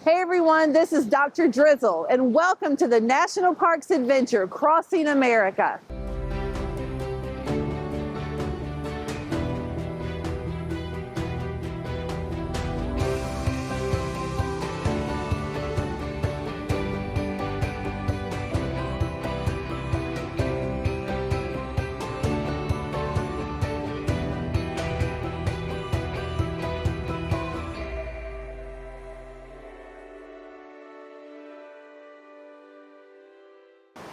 Hey everyone, this is Dr. Drizzle, and welcome to the National Parks Adventure, Crossing America.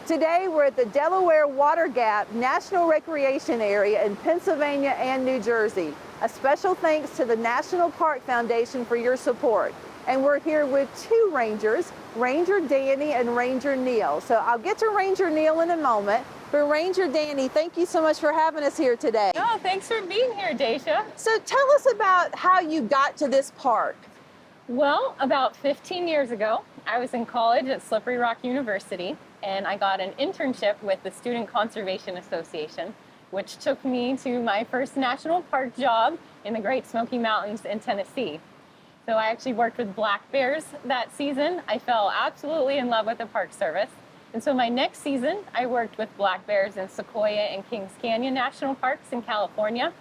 Today we're at the Delaware Water Gap National Recreation Area in Pennsylvania and New Jersey. A special thanks to the National Park Foundation for your support. And we're here with two rangers, Ranger Dani and Ranger Neil. So I'll get to Ranger Neil in a moment, but Ranger Dani, thank you so much for having us here today. Oh, thanks for being here, Daisha. So tell us about how you got to this park. Well, about 15 years ago, I was in college at Slippery Rock University, and I got an internship with the Student Conservation Association, which took me to my first national park job in the Great Smoky Mountains in Tennessee. So I actually worked with black bears that season. I fell absolutely in love with the Park Service. And so my next season, I worked with black bears in Sequoia and Kings Canyon National Parks in California.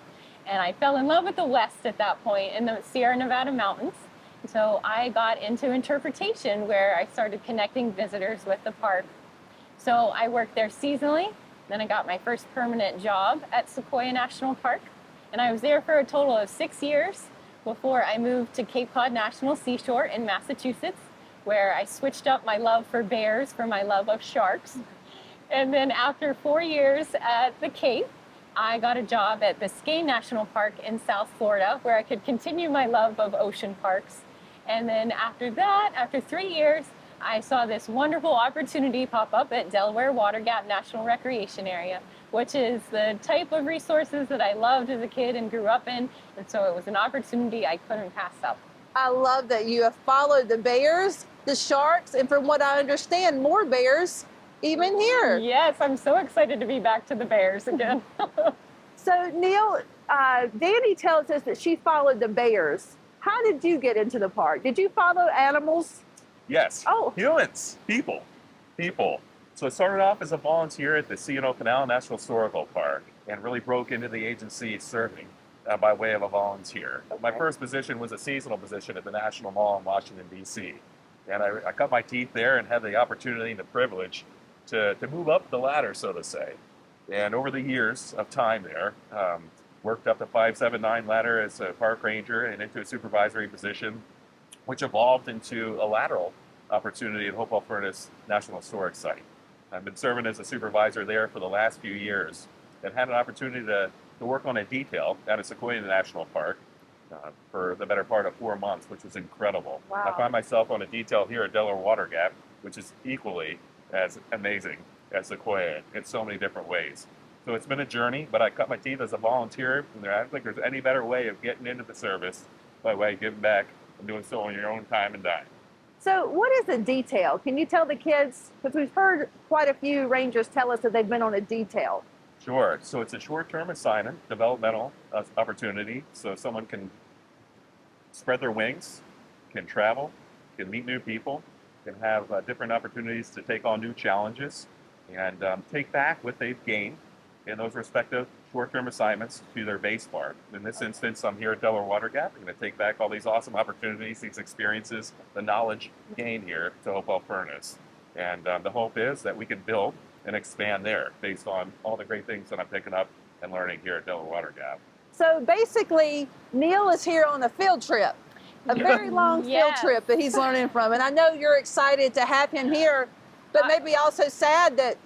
And I fell in love with the West at that point in the Sierra Nevada mountains. So I got into interpretation, where I started connecting visitors with the park. So I worked there seasonally, then I got my first permanent job at Sequoia National Park, and I was there for a total of 6 years before I moved to Cape Cod National Seashore in Massachusetts, where I switched up my love for bears for my love of sharks. And then after 4 years at the Cape, I got a job at Biscayne National Park in South Florida, where I could continue my love of ocean parks. And then after that, after 3 years, I saw this wonderful opportunity pop up at Delaware Water Gap National Recreation Area, which is the type of resources that I loved as a kid and grew up in. And so it was an opportunity I couldn't pass up. I love that you have followed the bears, the sharks, and from what I understand, more bears even here. Yes, I'm so excited to be back to the bears again. So Neil, Dani tells us that she followed the bears. How did you get into the park? Did you follow animals? Yes. Oh. Humans. People. So I started off as a volunteer at the C&O Canal National Historical Park and really broke into the agency serving by way of a volunteer. Okay. My first position was a seasonal position at the National Mall in Washington, D.C. And I cut my teeth there and had the opportunity and the privilege to move up the ladder, so to say. And over the years of time there, worked up the 579 ladder as a park ranger and into a supervisory position, which evolved into a lateral opportunity at Hopewell Furnace National Historic Site. I've been serving as a supervisor there for the last few years and had an opportunity to work on a detail down at Sequoia National Park for the better part of 4 months, which was incredible. Wow. I find myself on a detail here at Delaware Water Gap, which is equally as amazing as Sequoia in so many different ways. So it's been a journey, but I cut my teeth as a volunteer, and I don't think there's any better way of getting into the service by way of giving back and doing so on your own time and dime. So what is a detail? Can you tell the kids, because we've heard quite a few rangers tell us that they've been on a detail. Sure. So it's a short-term assignment, developmental opportunity, so someone can spread their wings, can travel, can meet new people, can have different opportunities to take on new challenges, and take back what they've gained in those respective short-term assignments to their base park. In this instance, I'm here at Delaware Water Gap. I'm going to take back all these awesome opportunities, these experiences, the knowledge gained here to Hopewell Furnace. And the hope is that we can build and expand there based on all the great things that I'm picking up and learning here at Delaware Water Gap. So basically, Neil is here on a field trip, a very long field trip that he's learning from. And I know you're excited to have him here, but maybe also sad that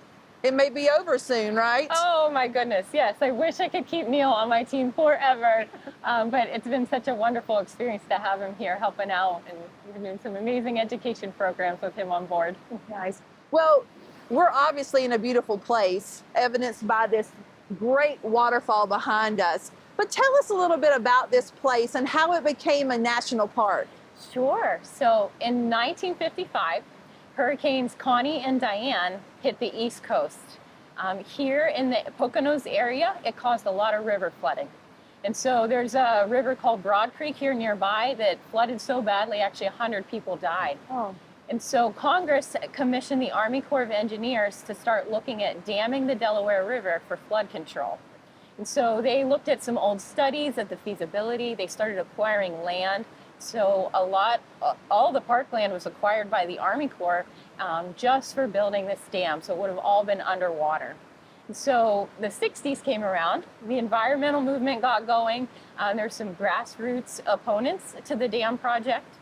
it may be over soon, right? Oh my goodness, yes. I wish I could keep Neil on my team forever, but it's been such a wonderful experience to have him here helping out, and we're doing some amazing education programs with him on board. Nice. Well, we're obviously in a beautiful place, evidenced by this great waterfall behind us. But tell us a little bit about this place and how it became a national park. Sure. So in 1955, Hurricanes Connie and Diane hit the East Coast. Here in the Poconos area, it caused a lot of river flooding. And so there's a river called Broad Creek here nearby that flooded so badly, actually 100 people died. Oh. And so Congress commissioned the Army Corps of Engineers to start looking at damming the Delaware River for flood control. And so they looked at some old studies at the feasibility. They started acquiring land. So all the parkland was acquired by the Army Corps just for building this dam. So it would have all been underwater. And so the 60s came around, the environmental movement got going. There's some grassroots opponents to the dam project.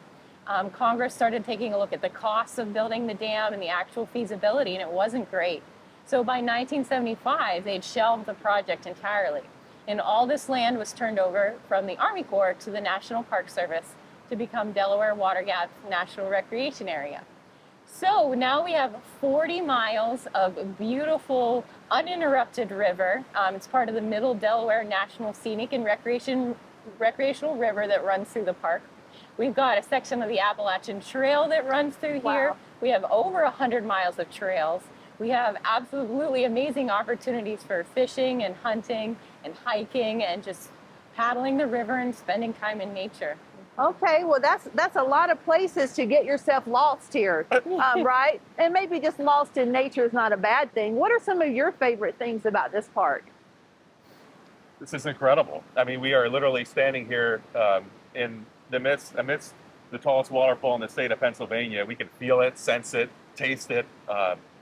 Congress started taking a look at the costs of building the dam and the actual feasibility, and it wasn't great. So by 1975, they'd shelved the project entirely. And all this land was turned over from the Army Corps to the National Park Service to become Delaware Water Gap National Recreation Area. So now we have 40 miles of beautiful, uninterrupted river. It's part of the Middle Delaware National Scenic and Recreational River that runs through the park. We've got a section of the Appalachian Trail that runs through here. We have over 100 miles of trails. We have absolutely amazing opportunities for fishing and hunting and hiking and just paddling the river and spending time in nature. Okay, well, that's a lot of places to get yourself lost here, right? And maybe just lost in nature is not a bad thing. What are some of your favorite things about this park? This is incredible. I mean, we are literally standing here in amidst the tallest waterfall in the state of Pennsylvania. We can feel it, sense it, taste it.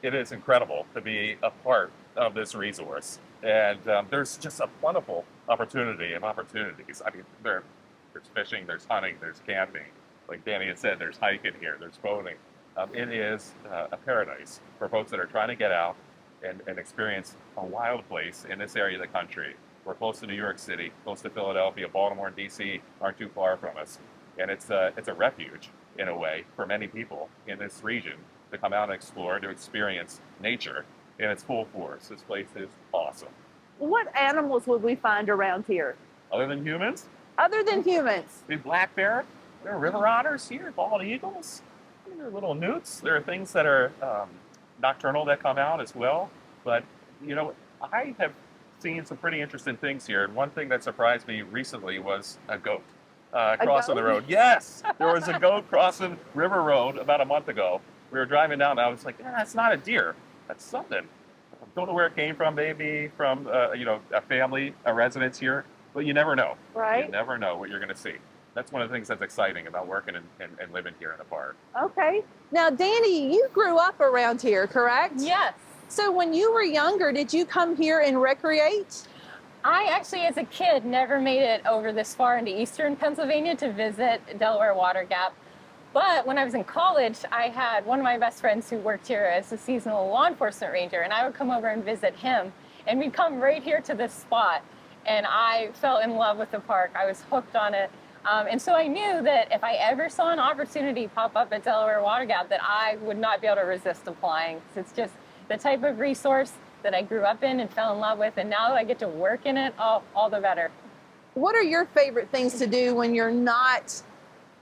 It is incredible to be a part of this resource. And there's just a plentiful opportunities. I mean, there's fishing, there's hunting, there's camping. Like Danny had said, there's hiking here, there's boating. It is a paradise for folks that are trying to get out and experience a wild place in this area of the country. We're close to New York City, close to Philadelphia, Baltimore, and DC aren't too far from us. And it's a refuge, in a way, for many people in this region to come out and explore, to experience nature in its full force. This place is awesome. What animals would we find around here? Other than humans, Other than humans? we have black bear, there are river otters here, bald eagles, there are little newts. There are things that are nocturnal that come out as well. But, you know, I have seen some pretty interesting things here. And one thing that surprised me recently was a goat crossing the road. Yes, there was a goat crossing River Road about a month ago. We were driving down, and I was like, that's not a deer. That's something. Don't know where it came from, maybe from, a family, a residence here. But you never know. Right. You never know what you're going to see. That's one of the things that's exciting about working and living here in the park. Okay. Now, Danny, you grew up around here, correct? Yes. So when you were younger, did you come here and recreate? I actually, as a kid, never made it over this far into eastern Pennsylvania to visit Delaware Water Gap. But when I was in college, I had one of my best friends who worked here as a seasonal law enforcement ranger, and I would come over and visit him. And we'd come right here to this spot. And I fell in love with the park. I was hooked on it. And so I knew that if I ever saw an opportunity pop up at Delaware Water Gap, that I would not be able to resist applying. It's just the type of resource that I grew up in and fell in love with. And now that I get to work in it, all the better. What are your favorite things to do when you're not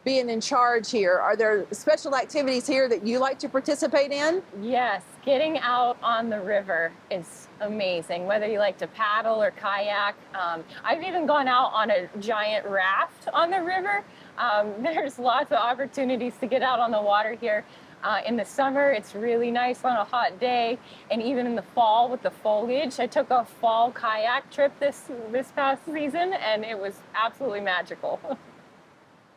being in charge here? Are there special activities here that you like to participate in? Yes, getting out on the river is amazing, whether you like to paddle or kayak. I've even gone out on a giant raft on the river. There's lots of opportunities to get out on the water here. In the summer, it's really nice on a hot day, and even in the fall with the foliage. I took a fall kayak trip this past season, and it was absolutely magical.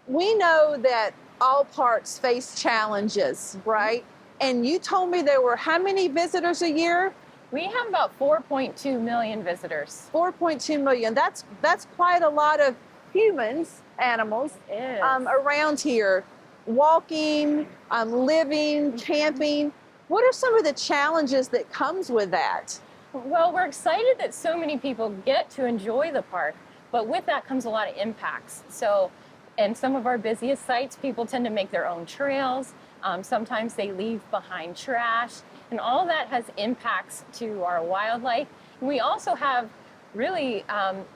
We know that all parks face challenges, right? And you told me there were how many visitors a year? We have about 4.2 million visitors. 4.2 million. That's quite a lot of humans, animals, It is. around here, walking, living, camping. What are some of the challenges that comes with that? Well, we're excited that so many people get to enjoy the park, but with that comes a lot of impacts. So, in some of our busiest sites, people tend to make their own trails. Sometimes they leave behind trash, and all of that has impacts to our wildlife. And we also have really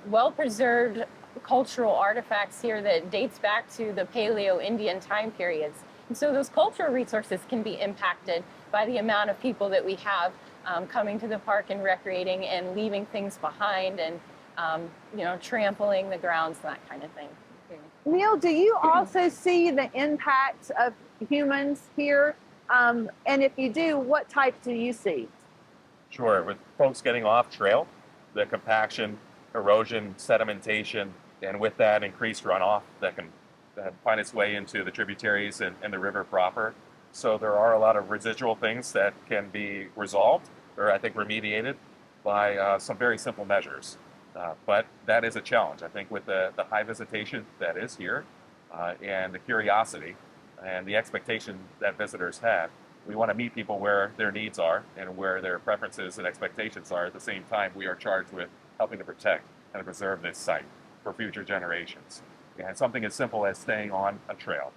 well-preserved cultural artifacts here that dates back to the Paleo-Indian time periods. And so those cultural resources can be impacted by the amount of people that we have coming to the park and recreating and leaving things behind. And trampling the grounds, that kind of thing. Neil, do you also see the impact of humans here? And if you do, what types do you see? Sure, with folks getting off trail, the compaction, erosion, sedimentation, and with that increased runoff that can find its way into the tributaries and the river proper. So there are a lot of residual things that can be resolved, or I think remediated, by some very simple measures. But that is a challenge, I think, with the high visitation that is here and the curiosity and the expectation that visitors have. We want to meet people where their needs are and where their preferences and expectations are. At the same time, we are charged with helping to protect and preserve this site for future generations. And something as simple as staying on a trail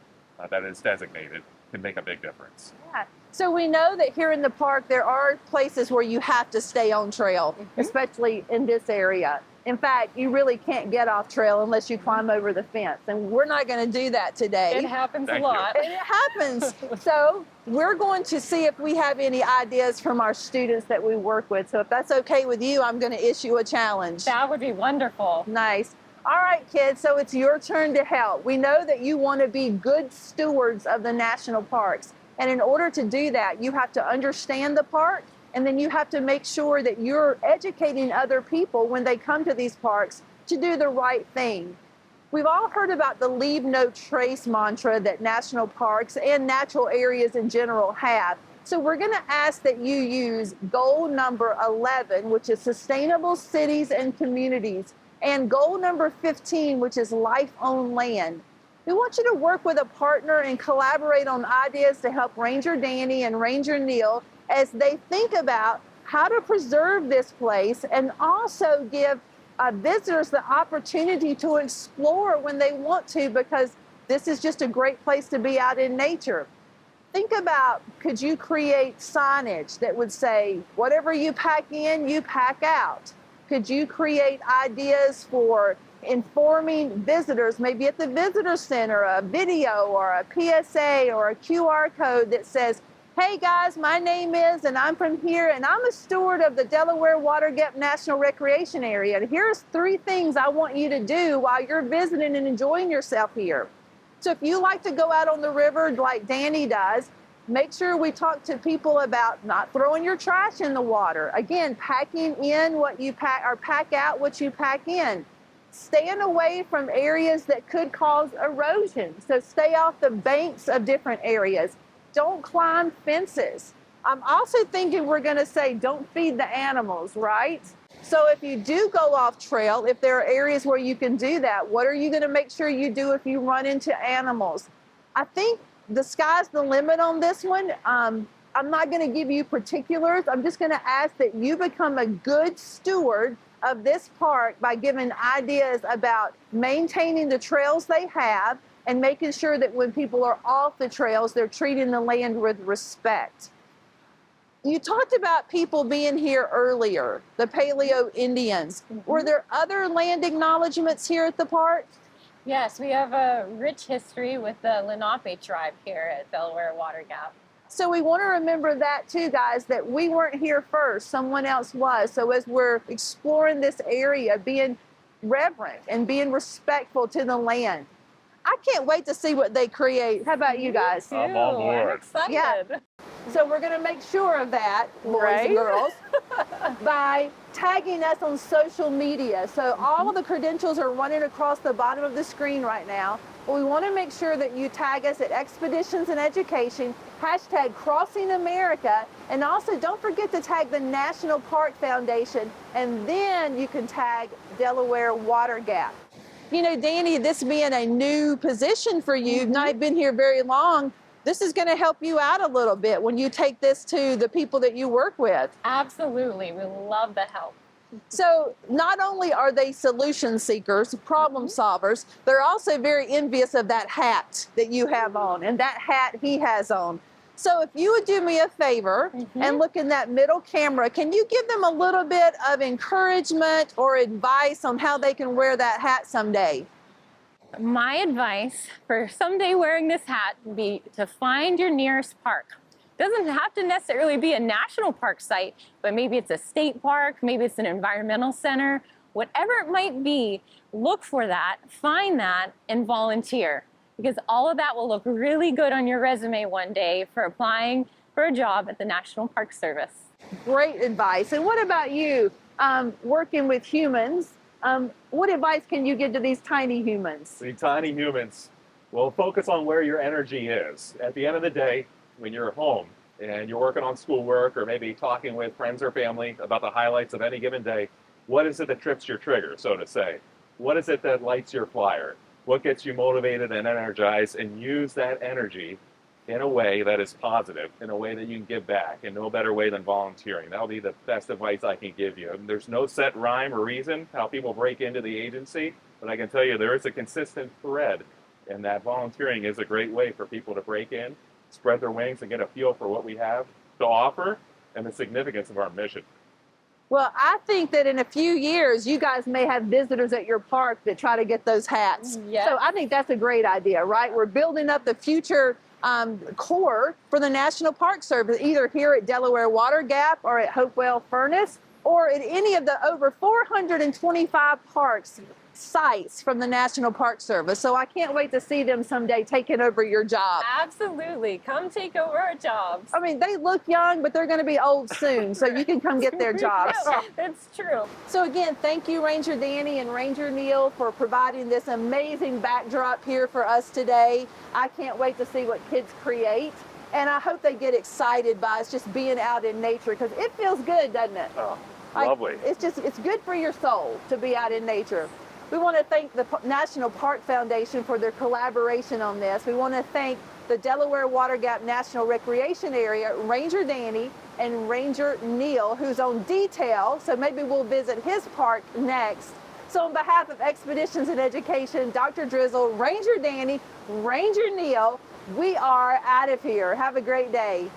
that is designated can make a big difference. Yeah. So we know that here in the park, there are places where you have to stay on trail, especially in this area. In fact, you really can't get off trail unless you climb over the fence. And we're not going to do that today. It happens Thank a lot. And it happens. So we're going to see if we have any ideas from our students that we work with. So if that's okay with you, I'm going to issue a challenge. That would be wonderful. Nice. All right, kids, so it's your turn to help. We know that you want to be good stewards of the national parks. And in order to do that, you have to understand the park, and then you have to make sure that you're educating other people when they come to these parks to do the right thing. We've all heard about the leave no trace mantra that national parks and natural areas in general have. So we're going to ask that you use goal number 11, which is sustainable cities and communities, and goal number 15, which is life on land. We want you to work with a partner and collaborate on ideas to help Ranger Dani and Ranger Neil as they think about how to preserve this place and also give visitors the opportunity to explore when they want to, because this is just a great place to be out in nature. Think about, could you create signage that would say, whatever you pack in, you pack out? Could you create ideas for informing visitors, maybe at the visitor center, a video or a PSA or a QR code that says, hey guys, my name is, and I'm from here, and I'm a steward of the Delaware Water Gap National Recreation Area. And here's 3 things I want you to do while you're visiting and enjoying yourself here. So if you like to go out on the river like Dani does, make sure we talk to people about not throwing your trash in the water. Again, packing in what you pack, or pack out what you pack in. Staying away from areas that could cause erosion. So stay off the banks of different areas. Don't climb fences. I'm also thinking we're going to say don't feed the animals, right? So if you do go off trail, if there are areas where you can do that, what are you going to make sure you do if you run into animals? I think the sky's the limit on this one. I'm not going to give you particulars. I'm just going to ask that you become a good steward of this park by giving ideas about maintaining the trails they have and making sure that when people are off the trails, they're treating the land with respect. You talked about people being here earlier, the Paleo Indians. Were there other land acknowledgements here at the park? Yes, we have a rich history with the Lenape tribe here at Delaware Water Gap. So we want to remember that too, guys, that we weren't here first, someone else was. So as we're exploring this area, being reverent and being respectful to the land. I can't wait to see what they create. How about you guys? Me too. I'm on board. I'm excited. Yeah. So we're going to make sure of that, boys and girls, by tagging us on social media. So all of the credentials are running across the bottom of the screen right now. But we want to make sure that you tag us at Expeditions and Education, hashtag Crossing America, and also don't forget to tag the National Park Foundation, and then you can tag Delaware Water Gap. You know, Dani, this being a new position for you, you've not been here very long, this is going to help you out a little bit when you take this to the people that you work with. Absolutely. We love the help. So not only are they solution seekers, problem solvers, they're also very envious of that hat that you have on and that hat he has on. So if you would do me a favor and look in that middle camera, can you give them a little bit of encouragement or advice on how they can wear that hat someday? My advice for someday wearing this hat would be to find your nearest park. Doesn't have to necessarily be a national park site, but maybe it's a state park, maybe it's an environmental center, Whatever it might be, look for that, find that, and volunteer. Because all of that will look really good on your resume one day for applying for a job at the National Park Service. Great advice. And what about you, working with humans? What advice can you give to these tiny humans? The tiny humans, well, focus on where your energy is. At the end of the day, when you're home and you're working on schoolwork or maybe talking with friends or family about the highlights of any given day, what is it that trips your trigger, so to say? What is it that lights your fire? What gets you motivated and energized? And use that energy in a way that is positive, in a way that you can give back, in no better way than volunteering. That'll be the best advice I can give you. And there's no set rhyme or reason how people break into the agency, but I can tell you there is a consistent thread, and that volunteering is a great way for people to break in, spread their wings, and get a feel for what we have to offer and the significance of our mission. Well, I think that in a few years, you guys may have visitors at your park that try to get those hats. Yes. So I think that's a great idea, right? We're building up the future core for the National Park Service, either here at Delaware Water Gap or at Hopewell Furnace, or at any of the over 425 parks sites from the National Park Service. So I can't wait to see them someday taking over your job. Absolutely. Come take over our jobs. I mean, they look young, but they're going to be old soon, so you can come get their jobs. That's true. So again, thank you, Ranger Dani and Ranger Neil, for providing this amazing backdrop here for us today. I can't wait to see what kids create, and I hope they get excited by us just being out in nature, because it feels good, doesn't it? Oh, lovely. It's good for your soul to be out in nature. We want to thank the National Park Foundation for their collaboration on this. We want to thank the Delaware Water Gap National Recreation Area, Ranger Dani and Ranger Neil, who's on detail, so maybe we'll visit his park next. So on behalf of Expeditions and Education, Dr. Drizzle, Ranger Dani, Ranger Neil, we are out of here. Have a great day.